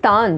Pakistan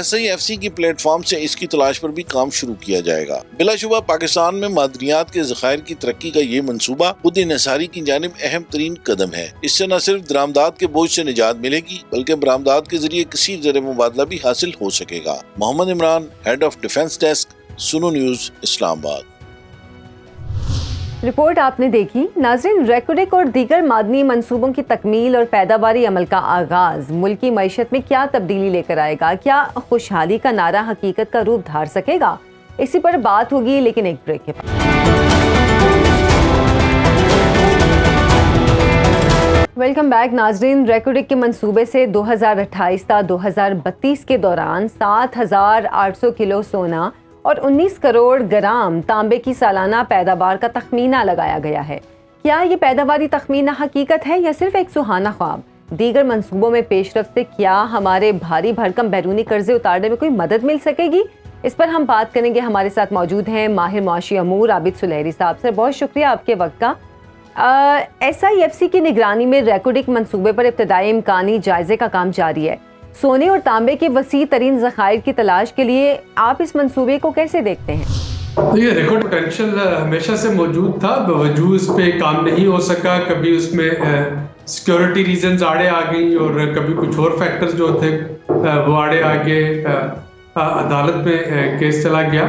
SIFC کی plate form سے اس کی تلاش پر بھی کام شروع کیا جائے گا۔ بلا شبہ پاکستان میں معدنیات کے ذخائر کی ترقی کا یہ منصوبہ خود انحصاری کی جانب اہم ترین قدم ہے۔ اس سے نہ صرف درآمدات کے بوجھ سے نجات ملے گی بلکہ برآمدات کے ذریعے کثیر زر مبادلہ بھی حاصل ہو سکے گا۔ Muhammad Imran, head of defence desk, Suno news, Islamabad. Report آپ نے دیکھی۔ ناظرین، ریکوڈک اور دیگر معدنی منصوبوں کی تکمیل اور پیداواری عمل کا آغاز ملک کی معیشت میں کیا تبدیلی لے کر آئے گا؟ کیا خوشحالی کا نعرہ حقیقت کا روپ دھار سکے گا؟ اسی پر بات ہوگی، لیکن ایک بریک کے بعد۔ ویلکم بیک ناظرین۔ ریکوڈک کے منصوبے سے 2028 تا 2032 کے دوران 7,800 کلو سونا اور 19 کروڑ گرام تانبے کی سالانہ پیداوار کا تخمینہ لگایا گیا ہے۔ کیا یہ پیداواری تخمینہ حقیقت ہے یا صرف ایک سہانا خواب؟ دیگر منصوبوں میں پیش رفت سے کیا ہمارے بھاری بھرکم بیرونی قرضے اتارنے میں کوئی مدد مل سکے گی؟ اس پر ہم بات کریں گے۔ ہمارے ساتھ موجود ہیں ماہر معاشی امور عابد سلیری صاحب۔ سر، بہت شکریہ آپ کے وقت کا۔ SIFC کی نگرانی میں ریکوڈک منصوبے پر ابتدائی امکانی جائزے کا کام جاری ہے۔ سونے اور تانبے کے وسیع ترین ذخائر کی تلاش کے لیے آپ اس منصوبے کو کیسے دیکھتے ہیں؟ یہ ریکارڈ پوٹینشیل ہمیشہ سے موجود تھا، باوجود اس پہ کام نہیں ہو سکا۔ کبھی اس میں سیکیورٹی ریزنز آڑے آ گئی اور کبھی کچھ اور فیکٹرز جو تھے وہ آڑے آ گئے، عدالت میں کیس چلا گیا۔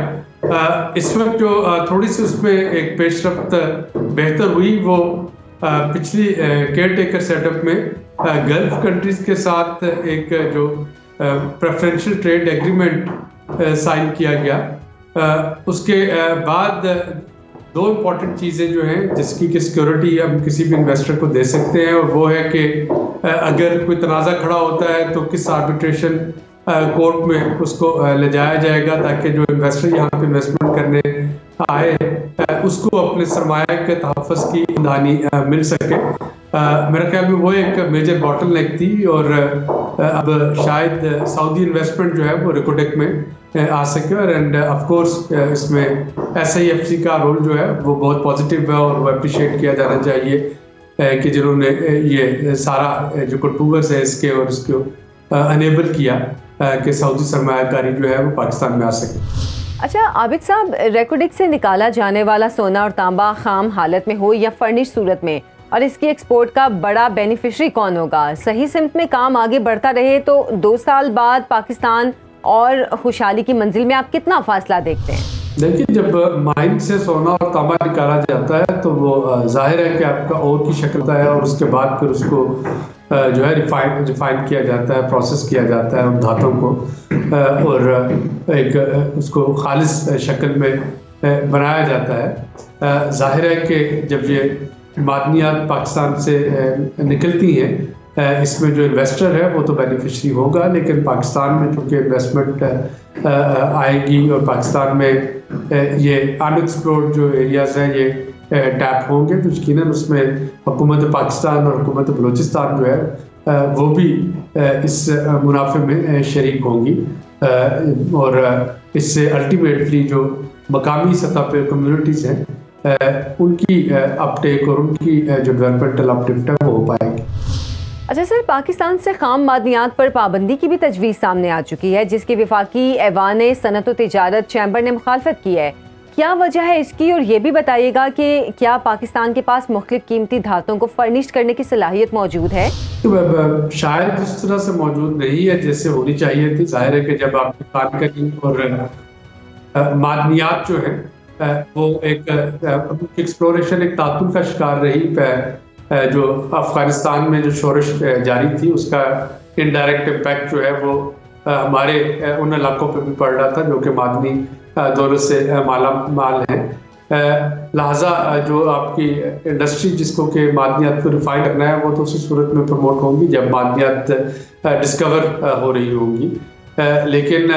اس وقت جو تھوڑی سی اس میں ایک پیش رفت بہتر ہوئی وہ پچھلی کیئر ٹیکر سیٹ اپ میں گلف کنٹریز کے ساتھ ایک جو پریفرنشل ٹریڈ ایگریمنٹ سائن کیا گیا۔ اس کے بعد دو امپورٹنٹ چیزیں جو ہیں جس کی کہ سیکیورٹی ہم کسی بھی انویسٹر کو دے سکتے ہیں، اور وہ ہے کہ اگر کوئی تنازع کھڑا ہوتا ہے تو کس آربیٹریشن کورٹ میں اس کو لے جایا جائے گا تاکہ جو انویسٹر یہاں پہ انویسٹمنٹ کرنے آئے اس کو اپنے سرمایہ کے تحفظ کی دہانی مل سکے۔ میرا خیال میں وہ ایک میجر باٹل نیک تھی، اور اب شاید سعودی انویسٹمنٹ جو ہے وہ ریکوڈک میں آ سکے، اور اینڈ آف کورس اس میں SIFC کا رول جو ہے وہ بہت پازیٹیو ہے اور وہ اپریشیٹ کیا جانا چاہیے کہ جنہوں نے یہ سارا جو کنٹروورس ہے اس کے اور اس کو انیبل کیا کہ سعودی سرمایہ کاری جو ہے وہ پاکستان میں آ سکے۔ اچھا عابد صاحب، ریکوڈک سے نکالا جانے والا سونا اور تانبا خام حالت میں ہو یا فرنش صورت میں، اور اس کی ایکسپورٹ کا بڑا بینیفیشری کون ہوگا؟ صحیح سمت میں کام آگے بڑھتا رہے تو 2 سال بعد پاکستان اور خوشحالی کی منزل میں آپ کتنا فاصلہ دیکھتے ہیں؟ دیکھیے، جب مائن سے سونا اور تانبا نکالا جاتا ہے تو وہ ظاہر ہے کہ آپ کا اور کی شکل ہے، اور اس کے بعد پھر اس کو جو ہے ریفائن کیا جاتا ہے، پروسیس کیا جاتا ہے ان دھاتوں کو، اور ایک اس کو خالص شکل میں بنایا جاتا ہے۔ ظاہر ہے کہ جب یہ معدنیات پاکستان سے نکلتی ہیں، اس میں جو انویسٹر ہے وہ تو بینیفیشری ہوگا، لیکن پاکستان میں چونکہ انویسٹمنٹ آئے گی اور پاکستان میں یہ ان ایکسپلورڈ جو ایریاز ہیں یہ ٹیپ ہوں گے، تو یقیناً اس میں حکومت پاکستان اور حکومت بلوچستان جو ہے وہ بھی اس منافع میں شریک ہوں گی، اور اس سے الٹیمیٹلی جو مقامی سطح پہ کمیونٹیز ہیں ان کی اپ ٹیک اور ان کی جو ڈیولپمنٹل اپ لفٹ ہے وہ ہو پائے گی۔ اچھا سر، پاکستان سے خام معدنیات پر پابندی کی بھی تجویز سامنے آ چکی ہے، جس کی وفاقی ایوان صنعت و تجارت چیمبر نے مخالفت کی ہے۔ کیا وجہ ہے اس کی، اور یہ بھی بتائیے گا کہ کیا پاکستان کے پاس مختلف قیمتی دھاتوں کو فرنش کرنے کی صلاحیت موجود ہے؟ شاید اس طرح سے موجود نہیں ہے جیسے ہونی چاہیے تھی۔ ظاہر ہے کہ جب آپ کی کارکردگی اور معدنیات جو ہے وہ ایک ایکسپلوریشن ایک تعطل کا شکار رہی، جو افغانستان میں جو شورش جاری تھی اس کا انڈائریکٹ امپیکٹ جو ہے وہ ہمارے ان علاقوں پہ بھی پڑ رہا تھا جو کہ معدنی دولت سے مالا مال ہیں۔ لہٰذا جو آپ کی انڈسٹری جس کو کہ معدنیات کو ریفائن کرنا ہے وہ تو اسی صورت میں پروموٹ ہوں گی جب معدنیات ڈسکور ہو رہی ہوں گی، لیکن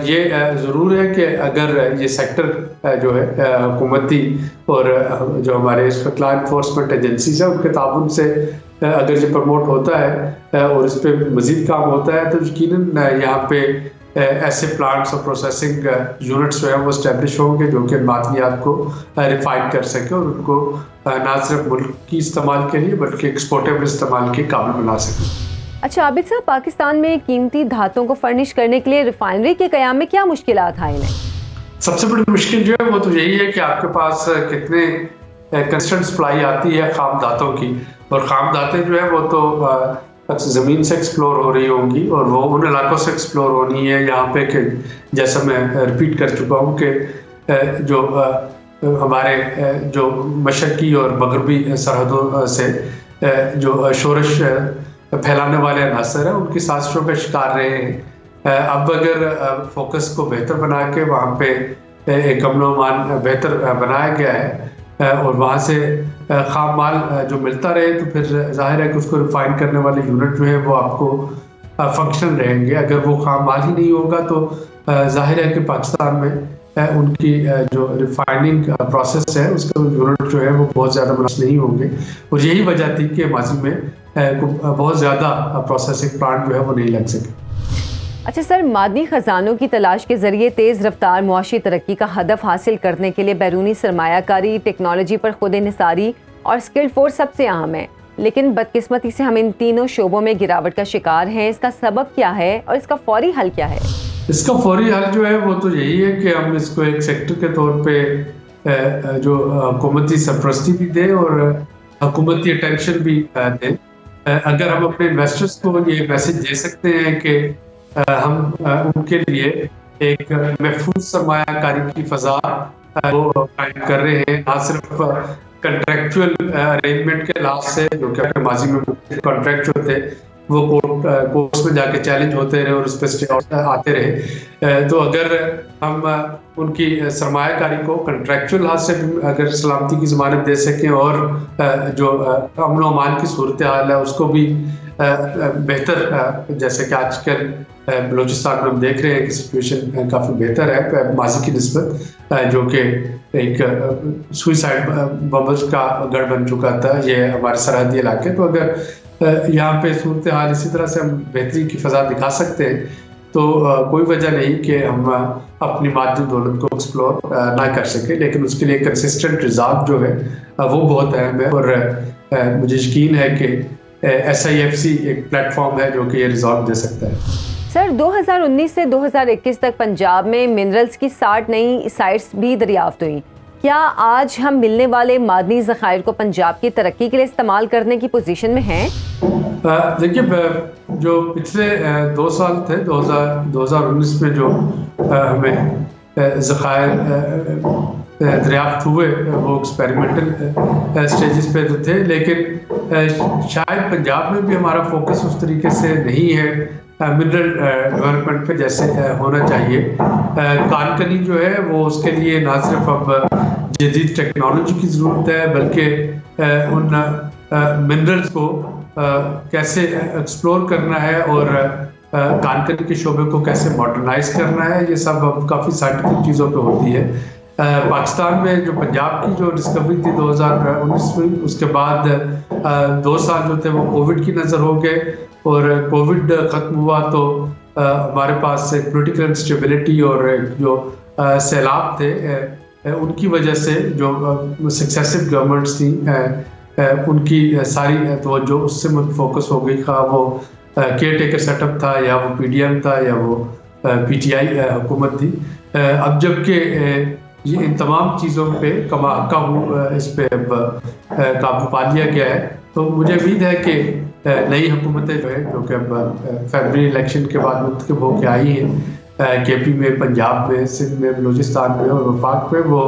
یہ ضرور ہے کہ اگر یہ سیکٹر جو ہے حکومتی اور جو ہمارے اس وقت لا انفورسمنٹ ایجنسیز ہیں ان کے تعاون سے اگر یہ پروموٹ ہوتا ہے اور اس پہ مزید کام ہوتا ہے تو یقیناً یہاں پہ ایسے پلانٹس اور پروسیسنگ یونٹس جو ہیں وہ اسٹیبلش ہوں گے جو کہ معدنیات کو ریفائن کر سکے اور ان کو نہ صرف ملک کی استعمال کے لیے بلکہ ایکسپورٹیبل استعمال کے قابل بنا سکے۔ اچھا عابد صاحب، پاکستان میں قیمتی دھاتوں کو فرنش کرنے کے لیے ریفائنری کے قیام میں کیا مشکلات آئے ہیں؟ سب سے بڑی مشکل جو ہے وہ تو یہی ہے کہ آپ کے پاس کتنے کنسٹنٹ سپلائی آتی ہے خام دھاتوں کی، اور خام دھاتیں جو ہے وہ تو زمین سے ایکسپلور ہو رہی ہوں گی، اور وہ ان علاقوں سے ایکسپلور ہونی ہے یہاں پہ کہ جیسا میں ریپیٹ کر چکا ہوں کہ جو ہمارے جو مشرقی اور مغربی سرحدوں سے جو شورش پھیلانے والے عناصر ہیں ان کی سازشوں کا شکار رہے ہیں۔ اب اگر فوکس کو بہتر بنا کے وہاں پہ ایک امن و امان بہتر بنایا گیا ہے اور وہاں سے خام مال جو ملتا رہے تو پھر ظاہر ہے کہ اس کو ریفائن کرنے والے یونٹ جو ہیں وہ آپ کو فنکشنل رہیں گے۔ اگر وہ خام مال ہی نہیں ہوگا تو ظاہر ہے کہ پاکستان میں ان کی جو ریفائننگ پروسیس ہے اس کا یونٹ جو ہے وہ بہت زیادہ مناسب نہیں ہوں گے، اور یہی وجہ تھی کہ ماضی میں بہت زیادہ پروسیسنگ پلانٹ جو ہے وہ نہیں لگ سکے۔ اچھا سر، معدنی خزانوں کی تلاش کے ذریعے تیز رفتار معاشی ترقی کا ہدف حاصل کرنے کے لیے بیرونی سرمایہ کاری، ٹیکنالوجی پر خود انحصاری اور اسکلڈ فورس سب سے اہم ہے، لیکن بدقسمتی سے ہم ان تینوں شعبوں میں گراوٹ کا شکار ہیں۔ اس کا سبب کیا ہے اور اس کا فوری حل کیا ہے؟ اس کا فوری حل جو ہے وہ تو یہی ہے کہ ہم اس کو ایک سیکٹر کے طور پہ جو حکومتی سرپرستی بھی دیں اور حکومتی اٹینشن بھی دیں۔ اگر ہم اپنے انویسٹرز کو یہ میسج دے سکتے ہیں کہ ہم ان کے لیے ایک محفوظ سرمایہ کاری کی فضا وہ قائم کر رہے ہیں، نہ صرف کنٹریکچوئل ارینجمنٹ کے لحاظ سے جو کہ ماضی میں کانٹریکٹ جو تھے وہ کورٹس میں جا کے چیلنج ہوتے رہے اور اس پہ اسٹے آتے رہے، تو اگر ہم ان کی سرمایہ کاری کو کنٹریکچوئل لحاظ سے اگر سلامتی کی ضمانت دے سکیں اور جو امن و امان کی صورتحال ہے اس کو بھی بہتر، جیسے کہ آج کل بلوچستان میں ہم دیکھ رہے ہیں کہ سچویشن کافی بہتر ہے ماضی کی نسبت، جو کہ ایک سوئسائڈ بمبلز کا گڑھ بن چکا تھا یہ ہمارے سرحدی علاقے، تو اگر یہاں پہ صورتحال اسی طرح سے ہم بہتری کی فضا دکھا سکتے ہیں تو کوئی وجہ نہیں کہ ہم اپنی معدنی دولت کو ایکسپلور نہ کر سکیں، لیکن اس کے لیے کنسسٹنٹ ریزارو جو ہے وہ بہت اہم ہے، اور مجھے یقین ہے کہ SIFC ایک پلیٹ فارم ہے جو کہ یہ ریزارو دے سکتا ہے۔ سر، 2019 سے 2021 تک پنجاب میں منرلز کی 60 نئی سائٹس بھی دریافت ہوئیں۔ کیا آج ہم ملنے والے معدنی ذخائر کو پنجاب کی ترقی کے لیے استعمال کرنے کی پوزیشن میں ہیں؟ دیکھیے، جو پچھلے 2 سال تھے 2019 میں جو ہمیں ذخائر دریافت ہوئے وہ ایکسپیریمنٹل سٹیجز پہ تو تھے، لیکن شاید پنجاب میں بھی ہمارا فوکس اس طریقے سے نہیں ہے منرل ڈیولپمنٹ پہ جیسے ہونا چاہیے۔ کانکنی جو ہے وہ اس کے لیے نہ صرف اب جدید ٹیکنالوجی کی ضرورت ہے بلکہ ان منرلز کو کیسے ایکسپلور کرنا ہے اور کانکنی کے شعبے کو کیسے ماڈرنائز کرنا ہے، یہ سب اب کافی سائنٹیفک چیزوں پہ ہوتی ہے۔ پاکستان میں جو پنجاب کی جو ڈسکوری تھی 2019 میں، اس کے بعد 2 سال جو تھے وہ کووڈ کی نظر ہو گئے، اور کووڈ ختم ہوا تو ہمارے پاس ایک پولیٹیکل انسٹیبلٹی اور جو سیلاب تھے ان کی وجہ سے جو سکسیسو گورنمنٹس تھیں ان کی ساری توجہ اس سے فوکس ہو گئی، خواہ وہ کیئر ٹیکر سیٹ اپ تھا یا وہ PDM تھا یا وہ PTI حکومت تھی۔ اب جب کہ یہ ان تمام چیزوں پہ اس پہ اب قابو پا لیا گیا ہے، تو مجھے امید ہے کہ نئی حکومتیں جو ہے جو کہ اب فیبرری الیکشن کے بعد منتخب ہو کے آئی ہیں KP میں، پنجاب میں، سندھ میں، بلوچستان میں اور وفاق میں، وہ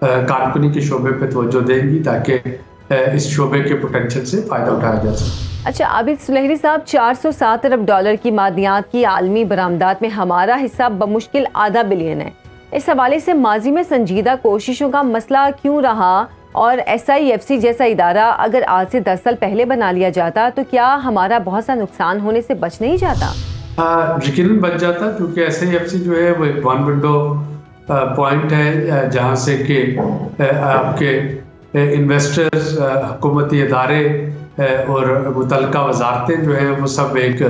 کارکنی کے شعبے پہ توجہ دیں گی تاکہ اس شعبے کے پوٹینشیل سے فائدہ اٹھایا جا سکے۔ اچھا عابد سلیحری صاحب، $407 ارب کی معدنیات کی عالمی برآمدات میں ہمارا حصہ بمشکل $0.5 بلین ہے۔ اس حوالے سے ماضی میں سنجیدہ کوششوں کا مسئلہ کیوں رہا، اور SIFC جیسا ادارہ اگر آج سے 10 سال پہلے بنا لیا جاتا تو کیا ہمارا بہت سا نقصان ہونے سے بچ نہیں جاتا؟ یقیناً بچ جاتا، کیونکہ SIFC جو ہے وہ ایک ون ونڈو پوائنٹ ہے جہاں سے کہ آپ کے انویسٹرز، حکومتی ادارے اور متعلقہ وزارتیں جو ہیں وہ سب ایک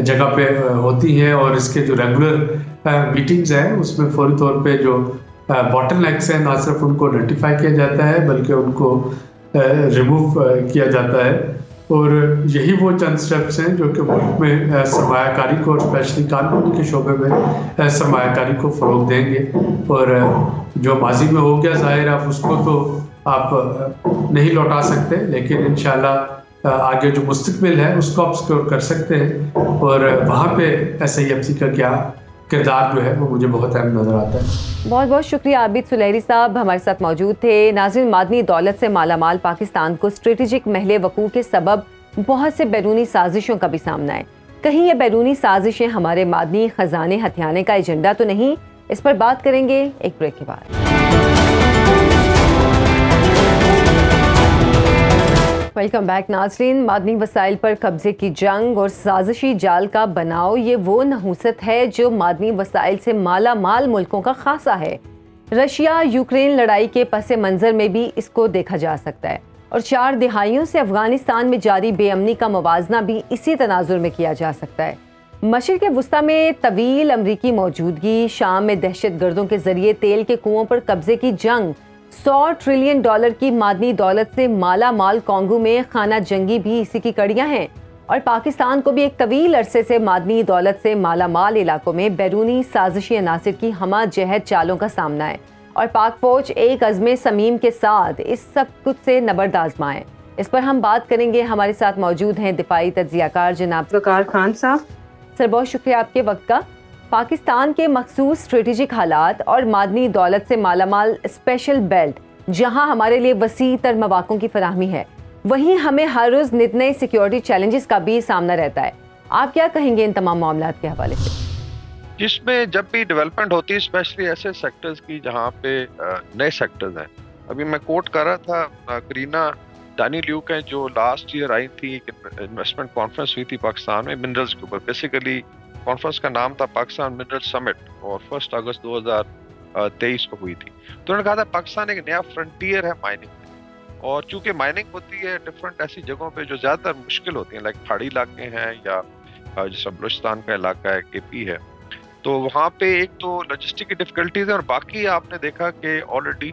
جگہ پہ ہوتی ہیں، اور اس کے جو ریگولر میٹنگز ہیں اس میں فوری طور پہ جو باٹل نیکس ہیں نہ صرف ان کو آئیڈینٹیفائی کیا جاتا ہے بلکہ ان کو ریموو کیا جاتا ہے۔ اور یہی وہ چند سٹیپس ہیں جو کہ ملک میں سرمایہ کاری کو اور اسپیشلی کانپور کے شعبے میں سرمایہ کاری کو فروغ دیں گے. اور جو ماضی میں ہو گیا ظاہر آپ اس کو تو آپ نہیں لوٹا سکتے، لیکن انشاءاللہ آگے جو مستقبل ہے اس کو آپ سکیور کر سکتے ہیں. اور وہاں پہ SIFC کا کیا کردار جو ہے وہ مجھے بہت اہم نظر آتا ہے. بہت بہت شکریہ عابد سلیری صاحب ہمارے ساتھ موجود تھے. ناظرین، معدنی دولت سے مالا مال پاکستان کو اسٹریٹجک محل وقوع کے سبب بہت سے بیرونی سازشوں کا بھی سامنا ہے. کہیں یہ بیرونی سازشیں ہمارے معدنی خزانے ہتھیانے کا ایجنڈا تو نہیں؟ اس پر بات کریں گے ایک بریک کے بعد. ویلکم بیک ناظرین. معدنی وسائل پر قبضے کی جنگ اور سازشی جال کا بناؤ، یہ وہ نحوست ہے جو معدنی وسائل سے مالا مال ملکوں کا خاصہ ہے. رشیا یوکرین لڑائی کے پس منظر میں بھی اس کو دیکھا جا سکتا ہے، اور 4 دہائیوں سے افغانستان میں جاری بے امنی کا موازنہ بھی اسی تناظر میں کیا جا سکتا ہے. مشرق وسطیٰ میں طویل امریکی موجودگی، شام میں دہشت گردوں کے ذریعے تیل کے کنووں پر قبضے کی جنگ، $100 ٹریلین کی معدنی دولت سے مالا مال کانگو میں خانہ جنگی بھی اسی کی کڑیاں ہیں. اور پاکستان کو بھی ایک طویل عرصے سے معدنی دولت سے مالا مال علاقوں میں بیرونی سازشی عناصر کی ہمہ جہت چالوں کا سامنا ہے، اور پاک فوج ایک عزم صمیم کے ساتھ اس سب کچھ سے نبرد آزما ہے. اس پر ہم بات کریں گے. ہمارے ساتھ موجود ہیں دفاعی تجزیہ کار جناب وقار خان صاحب. سر بہت شکریہ آپ کے وقت کا. پاکستان کے مخصوص اسٹریٹجک حالات اور معدنی دولت سے مالا مال اسپیشل بیلٹ جہاں ہمارے لیے وسیع تر مواقع کی فراہمی ہے، وہیں ہمیں ہر روز نت نئے سیکیورٹی چیلنجز کا بھی سامنا رہتا ہے. آپ کیا کہیں گے ان تمام معاملات کے حوالے سے؟ جس میں جب بھی ڈیولپمنٹ ہوتی ہے اسپیشلی ایسے سیکٹرز کی جہاں پہ نئے سیکٹرز ہیں. ابھی میں کوٹ کر رہا تھا کرینا ڈانی لیوک ہیں جو لاسٹ ایئر آئی تھی، ایک انویسٹمنٹ کانفرنس ہوئی تھی پاکستان میں منرلز کے اوپر. بیسیکلی کانفرنس کا نام تھا پاکستان منرل سمٹ، اور 1 اگست 2023 کو ہوئی تھی. تو انہوں نے کہا تھا پاکستان ایک نیا فرنٹیئر ہے مائننگ میں، اور چونکہ مائننگ ہوتی ہے ڈفرینٹ ایسی جگہوں پہ جو زیادہ تر مشکل ہوتی ہیں، لائک پہاڑی علاقے ہیں یا جیسا بلوچستان کا علاقہ ہے، KP ہے، تو وہاں پہ ایک تو لاجسٹک کی ڈفیکلٹیز ہیں، اور باقی آپ نے دیکھا کہ آلریڈی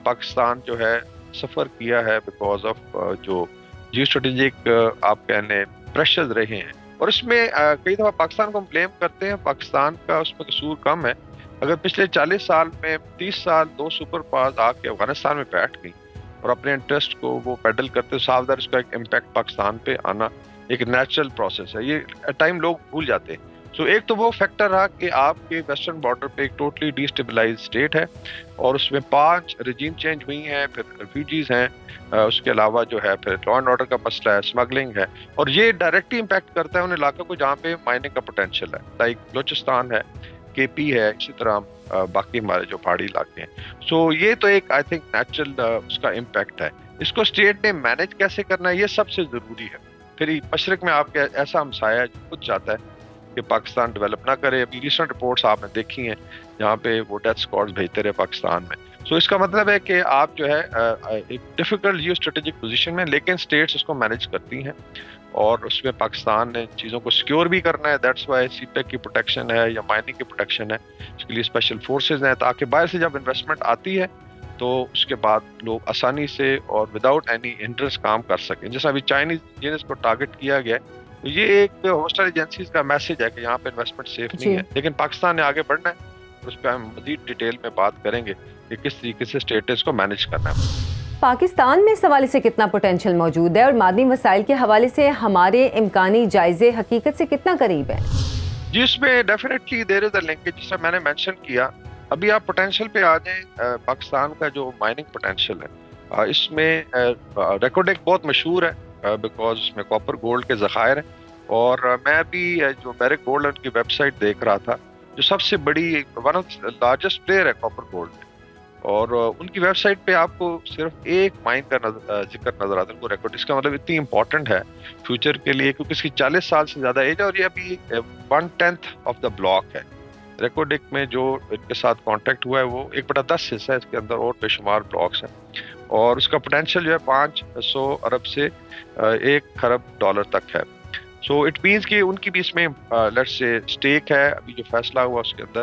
پاکستان جو ہے سفر کیا ہے بیکاز آف جو جیو اسٹریٹجک آپ کہنے پریشرز رہے ہیں. اور اس میں کئی دفعہ پاکستان کو ہم بلیم کرتے ہیں، پاکستان کا اس میں قصور کم ہے. اگر پچھلے 40 سال میں 30 سال 2 سپر پاورز آ کے افغانستان میں بیٹھ گئی اور اپنے انٹرسٹ کو وہ پیڈل کرتے، صاف ظاہر اس کا ایک امپیکٹ پاکستان پہ آنا ایک نیچرل پروسیس ہے. یہ ٹائم لوگ بھول جاتے ہیں. سو ایک تو وہ فیکٹر رہا کہ آپ کے ویسٹرن بارڈر پہ ایک ٹوٹلی ڈی اسٹیبلائز اسٹیٹ ہے، اور اس میں 5 رجیم چینج ہوئی ہیں، پھر ریفیوجیز ہیں، اس کے علاوہ جو ہے پھر لا اینڈ آرڈر کا مسئلہ ہے، اسمگلنگ ہے، اور یہ ڈائریکٹلی امپیکٹ کرتا ہے ان علاقوں کو جہاں پہ مائننگ کا پوٹینشیل ہے، لائک بلوچستان ہے، KP ہے، اسی طرح باقی ہمارے جو پہاڑی علاقے ہیں. سو یہ تو ایک آئی تھنک نیچرل اس کا امپیکٹ ہے. اس کو اسٹیٹ نے مینیج کیسے کرنا ہے یہ سب سے ضروری ہے. پھر مشرق میں آپ کے ایسا ہمسایہ جو خود چاہتا ہے کہ پاکستان ڈیولپ نہ کرے. ابھی ریسنٹ رپورٹس آپ نے دیکھی ہیں جہاں پہ وہ ڈیتھ اسکواڈز بھیجتے رہے پاکستان میں. سو اس کا مطلب ہے کہ آپ جو ہے ایک ڈیفیکلٹ جیو اسٹریٹجک پوزیشن میں، لیکن اسٹیٹس اس کو مینیج کرتی ہیں، اور اس میں پاکستان نے چیزوں کو سیکیور بھی کرنا ہے. دیٹس وائی CPEC کی پروٹیکشن ہے یا مائننگ کی پروٹیکشن ہے، اس کے لیے اسپیشل فورسز ہیں، تاکہ باہر سے جب انویسٹمنٹ آتی ہے تو اس کے بعد لوگ آسانی سے اور وداؤٹ اینی ہنڈرنس کام کر سکیں. جیسا ابھی چائنیز انجینئرز کو ٹارگٹ کیا گیا ہے، تو یہ ایک ہوسٹل ایجنسیز کا میسج ہے کہ یہاں پہ انویسٹمنٹ سیف نہیں ہے. لیکن پاکستان نے آگے بڑھنا ہے، اس پہ ہم مزید ڈیٹیل میں بات کریں گے کہ کس طریقے سے اسٹیٹس کو مینیج کرنا ہے. پاکستان میں اس حوالے سے کتنا پوٹینشیل موجود ہے، اور معدنی وسائل کے حوالے سے ہمارے امکانی جائزے حقیقت سے کتنا قریب ہیں؟ جی اس میں definitely there is a linkage, جیسا میں نے مینشن کیا. ابھی آپ پوٹینشیل پہ آ جائیں، پاکستان کا جو مائننگ پوٹینشیل ہے اس میں ریکارڈک بہت مشہور ہے بیکاز اس میں کاپر گولڈ کے ذخائر ہیں. اور میں بھی جو بیرک گولڈ کی ویب سائٹ دیکھ رہا تھا، جو سب سے بڑی ون آف لارجسٹ پلیئر ہے کاپر گولڈ میں، اور ان کی ویب سائٹ پہ آپ کو صرف ایک مائن کا ذکر نظر آتا ہے وہ ریکارڈ. اس کا مطلب اتنی امپورٹنٹ ہے فیوچر کے لیے، کیونکہ اس کی 40 سال سے زیادہ ایج ہے، اور یہ ابھی 1/10 آف دا بلاک ہے. ریکارڈک میں جو ان کے ساتھ کانٹیکٹ ہوا ہے وہ 1/10 حصہ ہے، اس کے اندر اور بے شمار بلاکس ہیں، اور اس کا پوٹینشیل جو ہے 500 ارب سے $1 خرب تک ہے. سو اٹ مینس کہ ان کی بھی اس میں لیٹس سے اسٹیک ہے. ابھی جو فیصلہ ہوا اس کے اندر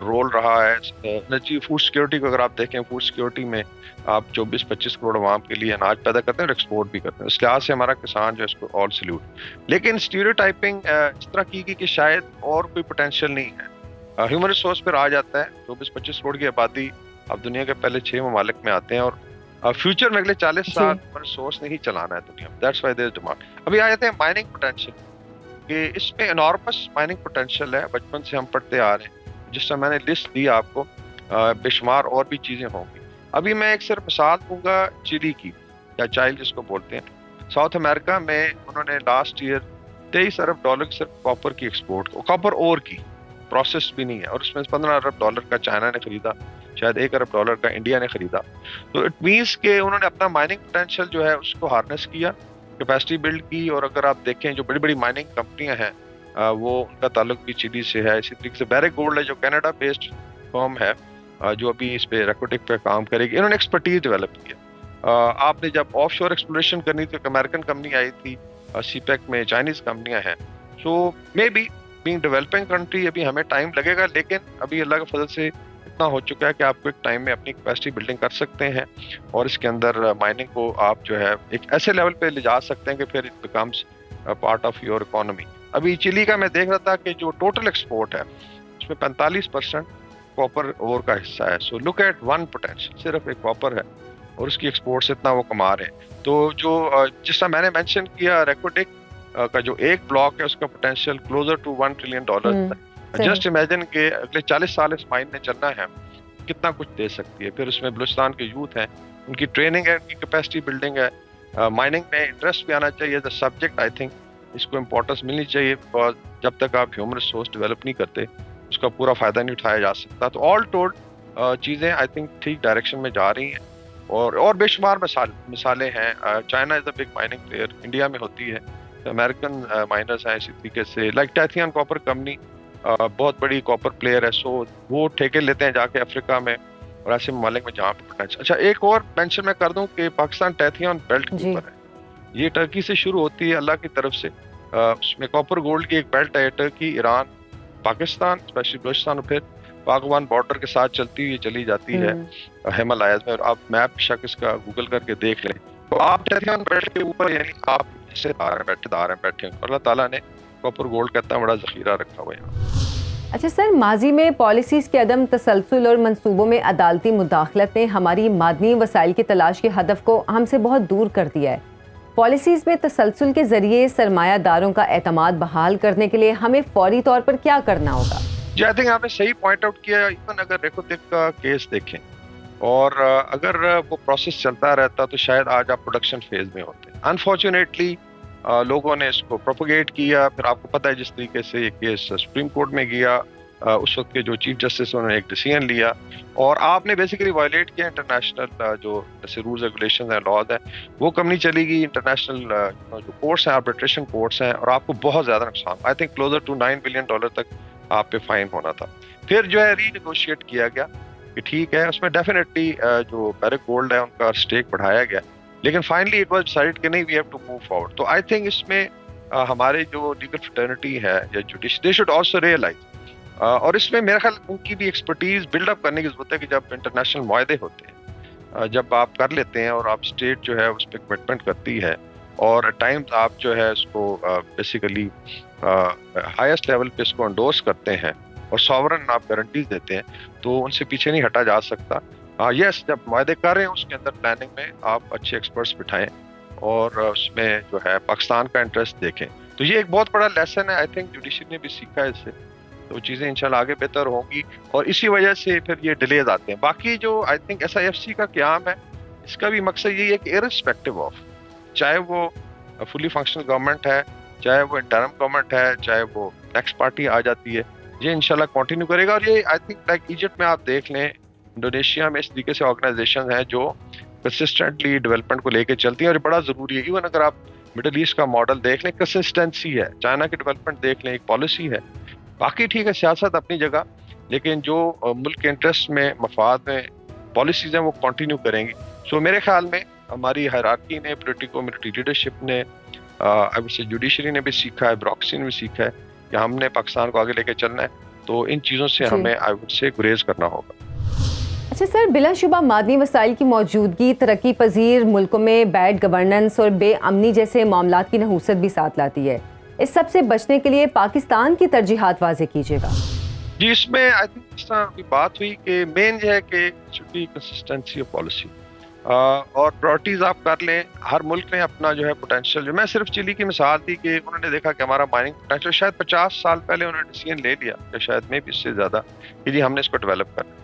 رول رہا ہے. انرجی فوڈ سیکورٹی کو اگر آپ دیکھیں, فوڈ سیکورٹی میں آپ 24-25 کروڑ عوام کے لیے اناج پیدا کرتے ہیں اور ایکسپورٹ بھی کرتے ہیں. اس لحاظ سے ہمارا کسان جو ہے اس کو آل سلیوٹ. لیکن اسٹیریوٹائپنگ اس طرح کی کہ شاید اور کوئی پوٹینشیل نہیں ہے. ہیومن ریسورس پھر آ جاتا ہے. 24-25 کروڑ کی آبادی اب دنیا کے پہلے 6 ممالک میں آتے ہیں اور فیوچر میں اگلے 40 سال ہیومن ریسورس نہیں چلانا ہے دنیا میں. That's why there is demand. ابھی آ جاتے ہیں مائننگ پوٹینشیل, کہ اس میں انارمس مائننگ پوٹینشیل ہے. بچپن سے ہم پڑھتے آ رہے ہیں, جس سے میں نے لسٹ دی آپ کو, بے شمار اور بھی چیزیں ہوں گی. ابھی میں ایک صرف مثال دوں گا چلی کی, یا چائل جس کو بولتے ہیں. ساؤتھ امریکہ میں انہوں نے لاسٹ ایئر $23 ارب کی صرف کاپر کی ایکسپورٹ, کاپر اور کی, پروسیس بھی نہیں ہے, اور اس میں $15 ارب کا چائنا نے خریدا, شاید $1 ارب کا انڈیا نے خریدا. تو اٹ مینس کہ انہوں نے اپنا مائننگ پوٹینشیل جو ہے اس کو ہارنس کیا, کیپیسٹی بلڈ کی. اور اگر آپ دیکھیں جو بڑی بڑی مائننگ کمپنیاں ہیں وہ ان کا تعلق بھی چلی سے ہے. اسی طریقے سے بیرک گولڈ ہے جو کینیڈا بیسڈ فرم ہے, جو ابھی اس پہ ریکوٹک پہ کام کرے گی. انہوں نے ایکسپرٹیز ڈیولپ کیا. آپ نے جب آف شور ایکسپلوریشن کرنی تھی, ایک امریکن کمپنی آئی تھی سی پیک میں, چائنیز کمپنیاں ہیں. So may be being developing country ابھی ہمیں ٹائم لگے گا, لیکن ابھی اللہ کے فضل سے اتنا ہو چکا ہے کہ آپ کو ایک ٹائم میں اپنی کیپیسٹی بلڈنگ کر سکتے ہیں, اور اس کے اندر مائننگ کو آپ جو ہے ایک ایسے لیول پہ لے جا سکتے ہیں کہ پھر it becomes part of your economy. ابھی چلی کا میں دیکھ رہا تھا کہ جو ٹوٹل ایکسپورٹ ہے اس میں 45% کاپر اور کا حصہ ہے. سو لک ایٹ ون پوٹینشیل, صرف ایک کاپر ہے اور اس کی ایکسپورٹ سے اتنا وہ کما رہے ہیں. تو جو جس طرح میں نے مینشن کیا ریکوٹک کا جو ایک بلاک ہے اس کا potential closer to $1 trillion. Just imagine کہ اگلے 40 سال اس مائن نے چلنا ہے, کتنا کچھ دے سکتی ہے. پھر اس میں بلوچستان کے یوتھ ہیں, ان کی ٹریننگ ہے, ان کی کیپیسٹی بلڈنگ ہے. مائننگ میں انٹرسٹ بھی آنا چاہیے. دا سبجیکٹ آئی تھنک اس کو امپورٹنس ملنی چاہیے, بیکاز جب تک آپ ہیومن ریسورس ڈیولپ نہیں کرتے اس کا پورا فائدہ نہیں اٹھایا جا سکتا. تو آل ٹولڈ چیزیں آئی تھنک ٹھیک ڈائریکشن میں جا رہی ہیں, اور بے شمار مثالیں ہیں. China is a big mining player, India میں ہوتی ہے. امریکن مائنرز ہیں اسی طریقے سے, لائک ٹیتھیان کاپر کمپنی بہت بڑی کاپر پلیئر ہے. سو وہ ٹھیکے لیتے ہیں جا کے افریقہ میں اور ایسے ممالک میں جہاں پہ پوٹینشیل. اچھا ایک اور مینشن میں کر دوں کہ پاکستان ٹیتھیان بیلٹ کے اوپر ہے. یہ ٹرکی سے شروع ہوتی ہے اللہ کی طرف سے. اس میں کاپر گولڈ کی ایک بیلٹ ہے, ٹرکی, ایران, پاکستان, اسپیشلی بلوچستان, اور پھر پاکستان بارڈر کے ساتھ چلتی ہوئی چلی جاتی ہے ہمالیاز میں. اور آپ میپ شک اس کا گوگل کر کے دیکھ لیں تو آپ ٹیتھیان بیلٹ کے اوپر, یعنی آپ حصے دار ہیں بیٹھے. اللہ تعالیٰ نے کاپر گولڈ کا اتنا بڑا ذخیرہ رکھا ہوا ہے. اچھا سر, ماضی میں پالیسیز کے عدم تسلسل اور منصوبوں میں عدالتی مداخلت نے ہماری معدنی وسائل کی تلاش کے ہدف کو ہم سے بہت دور کر دیا ہے. پالیسیز میں تسلسل کے ذریعے سرمایہ داروں کا اعتماد بحال کرنے کے لیے ہمیں فوری طور پر کیا کرنا ہوگا؟ جی آئی تھنک آپ نے صحیح پوائنٹ آؤٹ کیا. ایون اگر ریکوٹک کا کیس دیکھیں اور اگر وہ پروسیس چلتا رہتا تو شاید آج آپ پروڈکشن فیز میں ہوتے. انفارچونیٹلی لوگوں نے اس کو پروپوگیٹ کیا. پھر آپ کو پتہ ہے جس طریقے سے یہ کیس سپریم کورٹ میں گیا, اس وقت کے جو چیف جسٹس انہوں نے ایک ڈیسیژن لیا, اور آپ نے بیسیکلی وائلیٹ کیا انٹرنیشنل جو رولز ریگولیشن ہیں, لاز ہیں, وہ کم نہیں چلی گی. انٹرنیشنل جو کورٹس ہیں, آربیٹریشن کورٹس ہیں, اور آپ کو بہت زیادہ نقصان, I think closer to $9 billion تک آپ پہ فائن ہونا تھا. پھر جو ہے ری نیگوشیٹ کیا گیا کہ ٹھیک ہے, اس میں ڈیفینیٹلی جو بیرک گولڈ ہے ان کا اسٹیک بڑھایا گیا, لیکن فائنلی اٹ واز ڈیسائیڈ کہ نہیں, we have to move forward. تو آئی تھنک اس میں ہمارے جو لیگل فٹرنٹی ہے یا judiciary, they should also realize, اور اس میں میرا خیال ان کی بھی ایکسپرٹیز بلڈ اپ کرنے کی ضرورت ہے کہ جب انٹرنیشنل معاہدے ہوتے ہیں, جب آپ کر لیتے ہیں اور آپ اسٹیٹ جو ہے اس پہ کمٹمنٹ کرتی ہے, اور ٹائمز آپ جو ہے اس کو بیسیکلی ہائیسٹ لیول پہ اس کو انڈورس کرتے ہیں اور ساورن آپ گارنٹیز دیتے ہیں, تو ان سے پیچھے نہیں ہٹا جا سکتا. یس, جب معاہدے کر رہے ہیں اس کے اندر پلاننگ میں آپ اچھے ایکسپرٹس بٹھائیں اور اس میں جو ہے پاکستان کا انٹرسٹ دیکھیں. تو یہ ایک بہت بڑا لیسن ہے, آئی تھنک جوڈیشری نے بھی سیکھا ہے اس سے, تو چیزیں انشاءاللہ آگے بہتر ہوں گی, اور اسی وجہ سے پھر یہ ڈیلیز آتے ہیں. باقی جو آئی تھنک SIFC کا قیام ہے, اس کا بھی مقصد یہی ہے کہ ارسپیکٹو آف, چاہے وہ فلی فنکشنل گورنمنٹ ہے, چاہے وہ انٹرم گورنمنٹ ہے, چاہے وہ نیکسٹ پارٹی آ جاتی ہے, یہ انشاءاللہ کنٹینیو کرے گا. اور یہ آئی تھنک لائک ایجپٹ میں آپ دیکھ لیں, انڈونیشیا میں اس طریقے سے آرگنائزیشن ہیں جو کنسسٹنٹلی ڈیولپمنٹ کو لے کے چلتی ہیں, اور یہ بڑا ضروری ہے. ایون اگر آپ مڈل ایسٹ کا ماڈل دیکھ لیں, کنسسٹنسی ہے. چائنا کی ڈیولپمنٹ دیکھ لیں, ایک پالیسی ہے. باقی ٹھیک ہے, سیاست اپنی جگہ, لیکن جو ملک کے انٹرسٹ میں, مفاد میں پالیسیز ہیں وہ کنٹینیو کریں گی. سو میرے خیال میں ہماری ہائرارکی نے, پولیٹیکو ملٹری لیڈرشپ نے, جوڈیشری نے بھی سیکھا ہے, بیوروکریسی نے بھی سیکھا ہے کہ ہم نے پاکستان کو آگے لے کے چلنا ہے. تو ان چیزوں سے ہمیں آئی وڈ سے گریز کرنا ہوگا. اچھا سر، بلا شبہ معدنی وسائل کی موجودگی ترقی پذیر ملکوں میں بیڈ گورننس اور بے امنی جیسے معاملات کی نحوست بھی ساتھ لاتی ہے. اس سب سے بچنے کے لیے پاکستان کی ترجیحات واضح کیجیے گا. جی، اس میں آئی تھنک جس طرح کی بات ہوئی کہ مین یہ ہے کہ should be consistency of policy اور پرائرٹیز آپ کر لیں. ہر ملک نے اپنا جو ہے پوٹینشیل، جو میں صرف چلی کی مثال دی کہ انہوں نے دیکھا کہ ہمارا مائننگ پوٹینشیل شاید 50 سال پہلے انہوں نے ڈیسیژن لے لیا یا شاید میں بھی اس سے زیادہ کہ جی ہم نے اس کو ڈیولپ کرنا.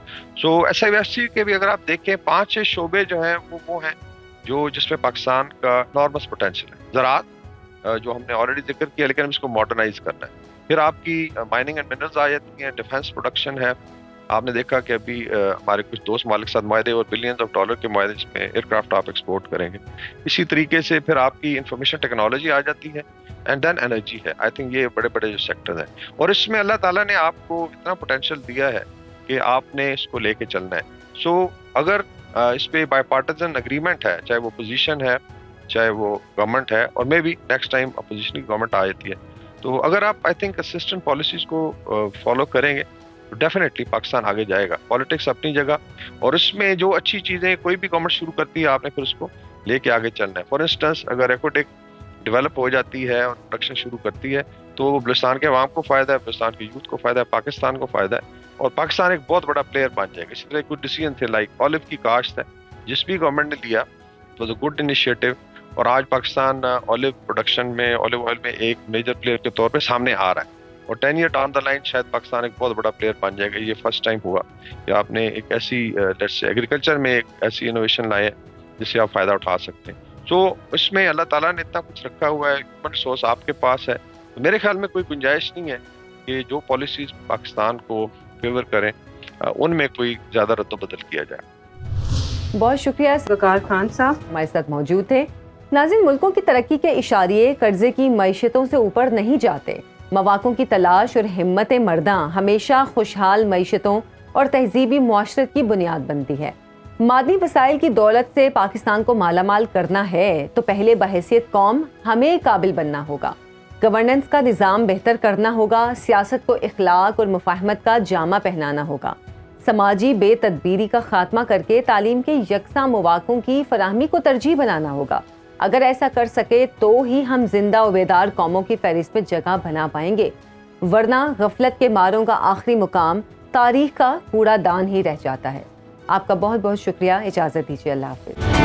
سو ایس آئی ایف سی کے بھی اگر آپ دیکھیں 5-6 شعبے جو ہیں وہ ہیں جو جس میں پاکستان کا نارمس پوٹینشیل ہے. زراعت جو ہم نے آلریڈی ذکر کیا، لیکن ہم اس کو ماڈرنائز کرنا ہے. پھر آپ کی مائننگ اینڈ منرلز آ جاتی ہیں. ڈیفینس پروڈکشن ہے. آپ نے دیکھا کہ ابھی ہمارے کچھ دوست ممالک ساتھ معاہدے اور بلینز آف ڈالر کے معاہدے جس میں ایئر کرافٹ آپ ایکسپورٹ کریں گے. اسی طریقے سے پھر آپ کی انفارمیشن ٹیکنالوجی آ جاتی ہے اینڈ دین انرجی ہے. آئی تھنک یہ بڑے بڑے جو سیکٹر ہیں اور اس میں اللہ تعالیٰ نے آپ کو اتنا پوٹینشیل دیا ہے کہ آپ نے اس کو لے کے چلنا ہے. سو اگر اس پہ بائی پارٹیزن اگریمنٹ ہے، چاہے وہ اپوزیشن ہے چاہے وہ گورنمنٹ ہے، اور میں بھی نیکسٹ ٹائم اپوزیشن کی گورنمنٹ آ جاتی ہے، تو اگر آپ آئی تھنک کنسسٹنٹ پالیسیز کو فالو کریں گے تو ڈیفینیٹلی پاکستان آگے جائے گا. پالیٹکس اپنی جگہ، اور اس میں جو اچھی چیزیں کوئی بھی گورنمنٹ شروع کرتی ہے آپ نے پھر اس کو لے کے آگے چلنا ہے. فار انسٹنس اگر ایکوٹیک ڈیولپ ہو جاتی ہے اور پروڈکشن شروع کرتی ہے تو وہ بلوچستان کے عوام کو فائدہ ہے، بلوچستان کے یوتھ کو فائدہ ہے، پاکستان کو فائدہ ہے، اور پاکستان ایک بہت بڑا پلیئر بن جائے گا. اسی طرح کچھ ڈیسیژن تھے لائک آلو کی کاشت ہے، جس بھی گورنمنٹ نے لیا it was a good initiative, اور آج پاکستان آلو پروڈکشن میں آلو آئل میں ایک میجر پلیئر کے طور پہ سامنے آ رہا ہے. اور 10 ایئر ڈاؤن دا لائن شاید پاکستان ایک بہت بڑا پلیئر بن جائے گا. یہ فرسٹ ٹائم ہوا کہ آپ نے ایک ایسی ایگریکلچر میں ایک ایسی انوویشن لائے جس سے آپ فائدہ اٹھا سکتے ہیں. تو اس میں اللہ تعالیٰ نے اتنا کچھ رکھا ہوا ہے، ہیومن ریسورس آپ کے پاس ہے. تو میرے خیال میں کوئی گنجائش نہیں ہے کہ جو پالیسیز پاکستان کو فیور کریں ان میں کوئی زیادہ رد و بدل کیا جائے. بہت شکریہ وقار خان صاحب ہمارے ساتھ موجود تھے. ناظرین، ملکوں کی ترقی کے اشاریے قرضے کی معیشتوں سے اوپر نہیں جاتے. مواقع کی تلاش اور ہمت مرداں ہمیشہ خوشحال معیشتوں اور تہذیبی معاشرت کی بنیاد بنتی ہے. معدنی وسائل کی دولت سے پاکستان کو مالا مال کرنا ہے تو پہلے بحیثیت قوم ہمیں قابل بننا ہوگا. گورننس کا نظام بہتر کرنا ہوگا. سیاست کو اخلاق اور مفاہمت کا جامہ پہنانا ہوگا. سماجی بے تدبیری کا خاتمہ کر کے تعلیم کے یکساں مواقعوں کی فراہمی کو ترجیح بنانا ہوگا. اگر ایسا کر سکے تو ہی ہم زندہ و بیدار قوموں کی فہرست میں جگہ بنا پائیں گے، ورنہ غفلت کے ماروں کا آخری مقام تاریخ کا کوڑا دان ہی رہ جاتا ہے. آپ کا بہت بہت شکریہ. اجازت دیجیے. اللہ حافظ.